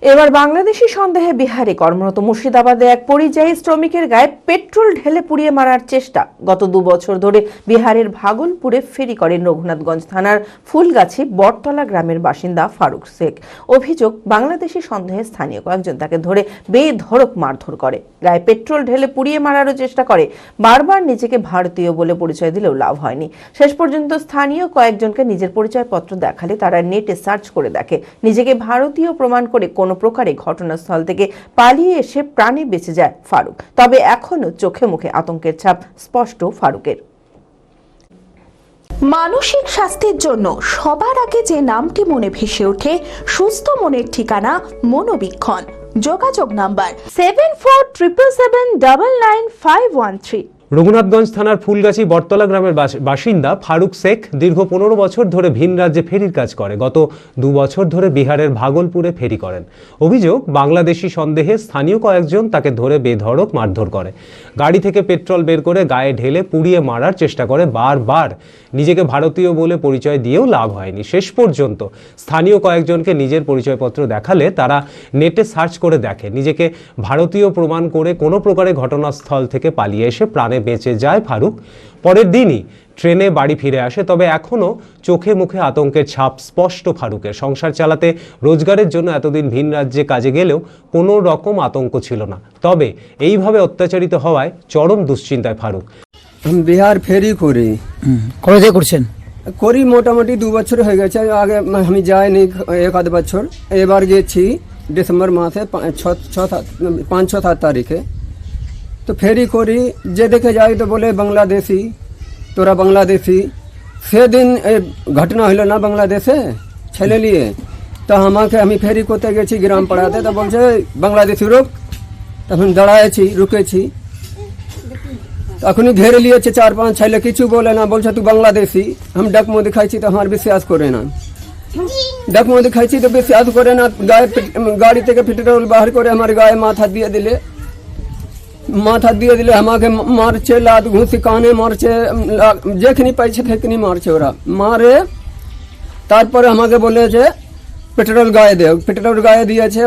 এবার বাংলাদেশি সন্দেহে বিহারে কর্মরত মুর্শিদাবাদে এক পরিযায়ী শ্রমিকের গায়ে পেট্রোল ঢেলে পুড়িয়ে মারার চেষ্টা। গত 2 বছর ধরে বিহারের ভাগলপুরে ফেরি করেন রঘুনাথগঞ্জ থানার ফুলগাছি বটতলা গ্রামের বাসিন্দা ফারুক শেখ। অভিযোগ, বাংলাদেশি সন্দেহে স্থানীয় কয়েকজন তাকে ধরে বেধড়ক মারধর করে, গায়ে পেট্রোল ঢেলে পুড়িয়ে মারারও চেষ্টা করে। বারবার নিজেকে ভারতীয় বলে পরিচয় দিলেও লাভ হয়নি। শেষ পর্যন্ত স্থানীয় কয়েকজনকে নিজের পরিচয়পত্র দেখালে তারা নেটে সার্চ করে দেখে নিজেকে ভারতীয় প্রমাণ করে কোনো প্রকারে ঘটনাস্থল থেকে পালিয়ে এসে প্রাণে বেঁচে যায় ফারুক। তবে এখনো চোখে মুখে আতঙ্কের ছাপ স্পষ্ট ফারুকের। মানসিক স্বাস্থ্যের জন্য সবার আগে যে নামটি মনে ভেসে ওঠে, সুস্থ মনের ঠিকানা মনোবীক্ষণ। যোগাযোগ নাম্বার 7477799513। রঘুনাথগঞ্জ থানার ফুলগাছি বটতলা গ্রামের বাসিন্দা ফারুক শেখ দীর্ঘ 15 বছর ধরে ভিন রাজ্যে ফেরির কাজ করে। গত 2 বছর ধরে বিহারের ভাগলপুরে ফেরি করেন। অভিযোগ, বাংলাদেশি সন্দেহে স্থানীয় কয়েকজন তাকে ধরে বেধড়ক মারধর করে, গাড়ি থেকে পেট্রোল বের করে গায়ে ঢেলে পুড়িয়ে মারার চেষ্টা করে। বারবার নিজেকে ভারতীয় বলে পরিচয় দিয়েও লাভ হয়নি। শেষ পর্যন্ত স্থানীয় কয়েকজনকে নিজের পরিচয়পত্র দেখালে তারা নেটে সার্চ করে দেখে নিজেকে ভারতীয় প্রমাণ করে কোনো প্রকারে ঘটনাস্থল থেকে পালিয়ে এসে প্রাণে বেঁচে যায় ফারুক। পরের দিনই ট্রেনে বাড়ি ফিরে আসে। তবে এখনও চোখে মুখে আতঙ্কের ছাপ স্পষ্ট ফারুকের। সংসার চালাতে রোজগারের জন্য এতদিন ভিন রাজ্যে কাজে গেলেও কোনো রকম আতঙ্ক ছিল না। তবে এইভাবে অত্যাচারিত হওয়ায় চরম দুশ্চিন্তায় ফারুক। বিহার ফেরি করি। কবে থেকে করছেন? করি মোটামুটি 2 বছর হয়ে গেছে। আগে আমি যাইনি 1-8 বছর। এবার গেছি ডিসেম্বর মাসে 5-6 তারিখে। তো ফেরি করি, যে দেখে যাই তো বলে বাংলাদেশি, তোরা বাংলাদেশি। সেদিন ঘটনা হলো না বাংলাদেশে ছেলে নিয়ে, তো আমি ফেরি করতে গেছি গ্রাম পাড়াতে, তো বলছে বাংলাদেশি রোক। তখন দাঁড়াইছি, রুকেছি, তখনই ঘেরে নিয়েছে 4-5 ছেলে, কিছু বলে না, বলছে তুই বাংলাদেশি। আমি ডাকমো দেখাইছি তো আমার বিশ্বাস করে না, ডাকমো দেখাইছি তো বিশ্বাস করে না। গাড়ি থেকে পেট্রোল বাহার করে আমার গায়ে মাথা দিয়ে দিলে আমাকে মারছে, লাত ঘুষি কানে মারছে, যেখানে পাইছে সেখানে মারছে। ওরা মারে তারপরে আমাকে বলেছে পেট্রোল গায়ে দে। পেট্রোল গায়ে দিয়েছে,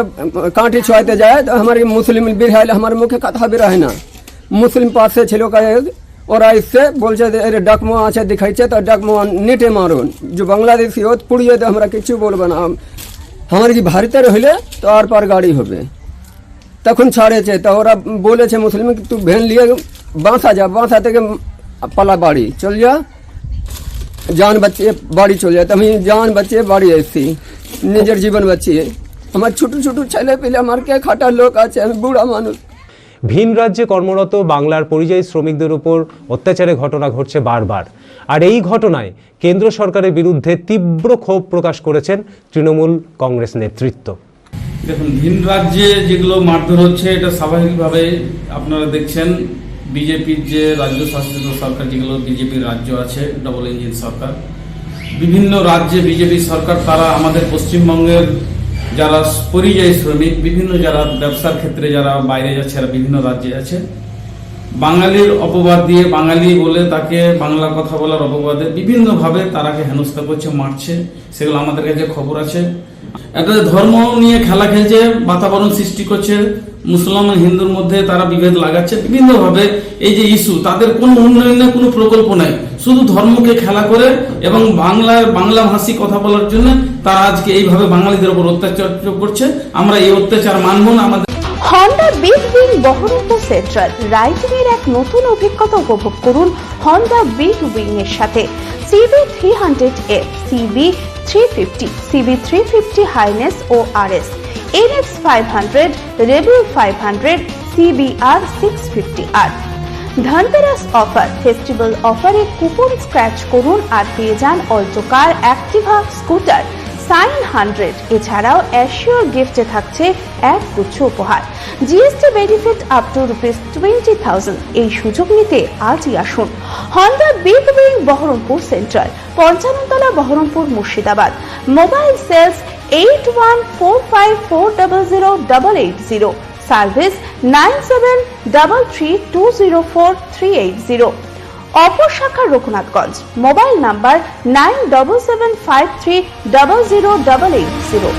কাঁটি ছোঁয়াতে যায় তো আমার মুসলিম বিহাইলে আমার মুখে কথা বেরোয় না। মুসলিম পাশে ছিল কয়েক, ওরা এসে বলছে ডাকমো আছে দেখাইছে, তো ডাকমো নেটে মারুন, যে বাংলাদেশি হোত পুড়িয়ে তো আমরা কিছু বলবো না, আমার কি ভারতের হইলে তো আর পার গাড়ি হবে। তখন ছাড়েছে, তো ওরা বলেছে মুসলিম তুই ভ্যান নিয়ে বাঁসা যা, বাঁসা থেকে পালা বাড়ি চল যা, জান বাঁচিয়ে বাড়ি চলে যায়। তো আমি জান বাঁচিয়ে বাড়ি এসেছি, নিজের জীবন বাঁচিয়ে। আমার ছোট ছোট ছেলে পেলে, আমার কে খাটার লোক আছে, আমি বুড়া মানুষ। ভিন রাজ্যে কর্মরত বাংলার পরিযায়ী শ্রমিকদের উপর অত্যাচারের ঘটনা ঘটছে বারবার। আর এই ঘটনায় কেন্দ্র সরকারের বিরুদ্ধে তীব্র ক্ষোভ প্রকাশ করেছেন তৃণমূল কংগ্রেস নেতৃত্ব। দেখুন, ভিন রাজ্যে যেগুলো মারধর হচ্ছে, এটা স্বাভাবিকভাবে আপনারা দেখছেন বিজেপির যে রাজ্য শাসিত সরকার, যেগুলো বিজেপির রাজ্য আছে, ডবল ইঞ্জিন সরকার, বিভিন্ন রাজ্যে বিজেপি সরকার, তারা আমাদের পশ্চিমবঙ্গের যারা পরিযায়ী শ্রমিক, বিভিন্ন যারা ব্যবসার ক্ষেত্রে যারা বাইরে যাচ্ছে, এরা বিভিন্ন রাজ্যে আছে, বাঙালির অপবাদ দিয়ে, বাঙালি বলে তাকে বাংলা কথা বলার অপবাদে বিভিন্নভাবে তারাকে হেনস্থা করছে, মারছে। সেগুলো আমাদের কাছে খবর আছে। একটা ধর্ম নিয়ে খেলা খেলছে, বাতাবরণ সৃষ্টি করছে, মুসলমান হিন্দুর মধ্যে তারা বিভেদ লাগাচ্ছে বিভিন্নভাবে। এই যে ইস্যু, তাদের কোনো উন্নয়নের কোনো প্রকল্প নাই, শুধু ধর্মকে খেলা করে এবং বাংলা ভাষী কথা বলার জন্য তারা আজকে এইভাবে বাঙালিদের উপর অত্যাচার করছে। আমরা এই অত্যাচার মানব না। আমাদের Honda big wing Baharampur central riding এর এক নতুন অভিজ্ঞতা উপভোগ করুন হন্ডা বিগ উইং এর সাথে। CB300F, CB350, CB350 হাইনেস ও RS, NX 500, Rebel 500, CBR 650R। Dhanteras offer, festival অফারে কুপন স্ক্র্যাচ করুন আর পেয়ে যান অল্টোকার, অ্যাক্টিভা, স্কুটার, সাইন 100। এছাড়াও অ্যাসিওর গিফটে থাকছে এক গুচ্ছ উপহার, জিএসটি বেনিফিট আপ টু ₹20,000। এই সুযোগ নিতে আজই আসুন Honda big wing Baharampur central, 55 তলা, Baharampur, Murshidabad. Mobile sales 8145400880, service 9733204380। অপর শাখা রঘুনাথগঞ্জ, মোবাইল নাম্বার 9775300880।